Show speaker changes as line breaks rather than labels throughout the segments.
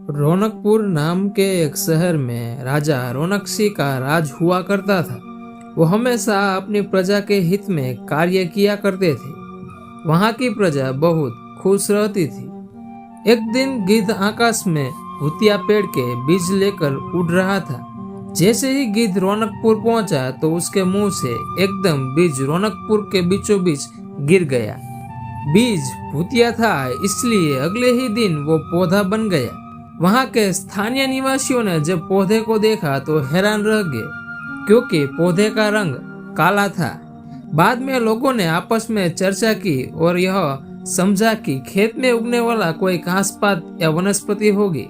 रौनकपुर नाम के एक शहर में राजा रौनक सिंह का राज हुआ करता था। वो हमेशा अपनी प्रजा के हित में कार्य किया करते थे। वहाँ की प्रजा बहुत खुश रहती थी। एक दिन गिद्ध आकाश में भूतिया पेड़ के बीज लेकर उड़ रहा था। जैसे ही गिद्ध रौनकपुर पहुंचा तो उसके मुंह से एकदम बीज रौनकपुर के बीचों बीच गिर गया। बीज भूतिया था, इसलिए अगले ही दिन वो पौधा बन गया। वहाँ के स्थानीय निवासियों ने जब पौधे को देखा तो हैरान रह गए, क्योंकि पौधे का रंग काला था। बाद में लोगों ने आपस में चर्चा की और यह समझा कि खेत में उगने वाला कोई घास पात या वनस्पति होगी।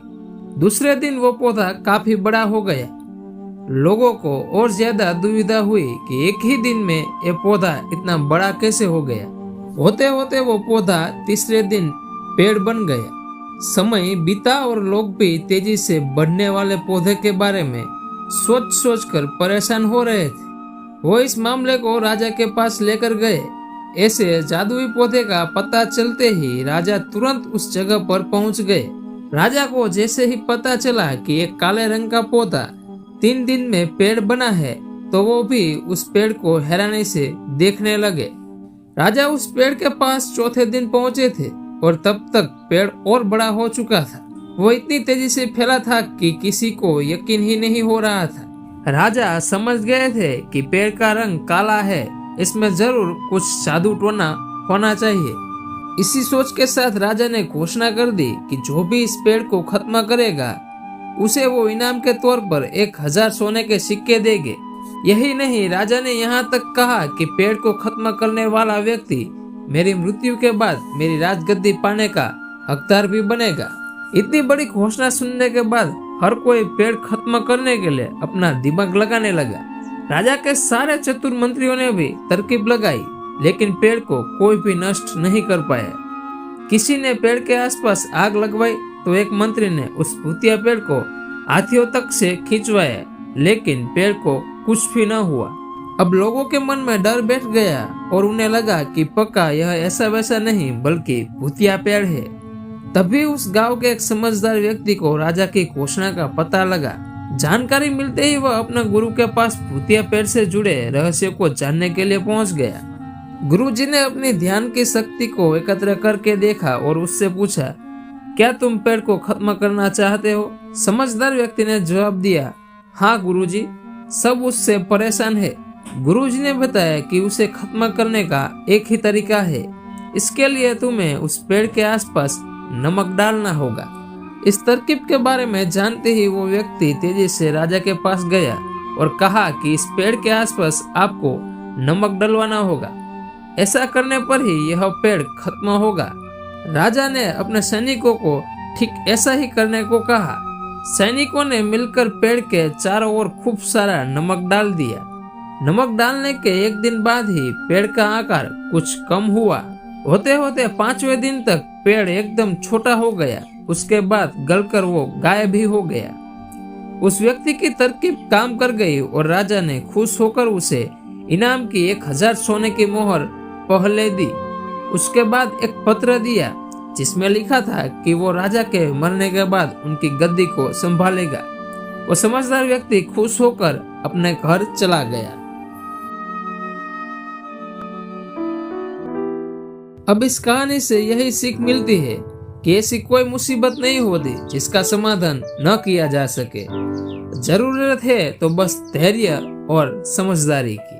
दूसरे दिन वो पौधा काफी बड़ा हो गया। लोगों को और ज्यादा दुविधा हुई कि एक ही दिन में ये पौधा इतना बड़ा कैसे हो गया। होते होते वो पौधा तीसरे दिन पेड़ बन गया। समय बीता और लोग भी तेजी से बढ़ने वाले पौधे के बारे में सोच कर परेशान हो रहे थे। वो इस मामले को राजा के पास लेकर गए। ऐसे जादुई पौधे का पता चलते ही राजा तुरंत उस जगह पर पहुंच गए। राजा को जैसे ही पता चला कि एक काले रंग का पौधा 3 दिन में पेड़ बना है, तो वो भी उस पेड़ को हैरानी से देखने लगे। राजा उस पेड़ के पास चौथे दिन पहुंचे थे और तब तक पेड़ और बड़ा हो चुका था। वो इतनी तेजी से फैला था कि किसी को यकीन ही नहीं हो रहा था। राजा समझ गए थे कि पेड़ का रंग काला है, इसमें जरूर कुछ जादू टोना होना चाहिए। इसी सोच के साथ राजा ने घोषणा कर दी कि जो भी इस पेड़ को खत्म करेगा उसे वो इनाम के तौर पर 1000 सोने के सिक्के देंगे। यही नहीं, राजा ने यहाँ तक कहा कि पेड़ को खत्म करने वाला व्यक्ति मेरी मृत्यु के बाद मेरी राजगद्दी पाने का हकदार भी बनेगा। इतनी बड़ी घोषणा सुनने के बाद हर कोई पेड़ खत्म करने के लिए अपना दिमाग लगाने लगा। राजा के सारे चतुर मंत्रियों ने भी तरकीब लगाई, लेकिन पेड़ को कोई भी नष्ट नहीं कर पाया। किसी ने पेड़ के आसपास आग लगवाई तो एक मंत्री ने उस भूतिया पेड़ को हाथियों तक से खिंचवाया, लेकिन पेड़ को कुछ भी न हुआ। अब लोगों के मन में डर बैठ गया और उन्हें लगा कि पक्का यह ऐसा वैसा नहीं बल्कि भूतिया पेड़ है। तभी उस गांव के एक समझदार व्यक्ति को राजा की घोषणा का पता लगा। जानकारी मिलते ही वह अपने गुरु के पास भूतिया पेड़ से जुड़े रहस्य को जानने के लिए पहुंच गया। गुरुजी ने अपनी ध्यान की शक्ति को एकत्र करके देखा और उससे पूछा, क्या तुम पेड़ को खत्म करना चाहते हो? समझदार व्यक्ति ने जवाब दिया, हाँ गुरुजी। सब उससे परेशान है। गुरुजी ने बताया कि उसे खत्म करने का एक ही तरीका है। इसके लिए तुम्हें उस पेड़ के आसपास नमक डालना होगा। इस तरकीब के बारे में जानते ही वो व्यक्ति तेजी से राजा के पास गया और कहा कि इस पेड़ के आसपास आपको नमक डलवाना होगा। ऐसा करने पर ही यह पेड़ खत्म होगा। राजा ने अपने सैनिकों को ठीक ऐसा ही करने को कहा। सैनिकों ने मिलकर पेड़ के चारों ओर खूब सारा नमक डाल दिया। नमक डालने के एक दिन बाद ही पेड़ का आकार कुछ कम हुआ। होते होते 5वें दिन तक पेड़ एकदम छोटा हो गया। उसके बाद गलकर वो गायब भी हो गया। उस व्यक्ति की तरकीब काम कर गई और राजा ने खुश होकर उसे इनाम की 1000 सोने की मोहर पहले दी। उसके बाद एक पत्र दिया जिसमें लिखा था कि वो राजा के मरने के बाद उनकी गद्दी को संभालेगा। वो समझदार व्यक्ति खुश होकर अपने घर चला गया। अब इस कहानी से यही सीख मिलती है कि ऐसी कोई मुसीबत नहीं होती जिसका समाधान न किया जा सके। जरूरत है तो बस धैर्य और समझदारी की।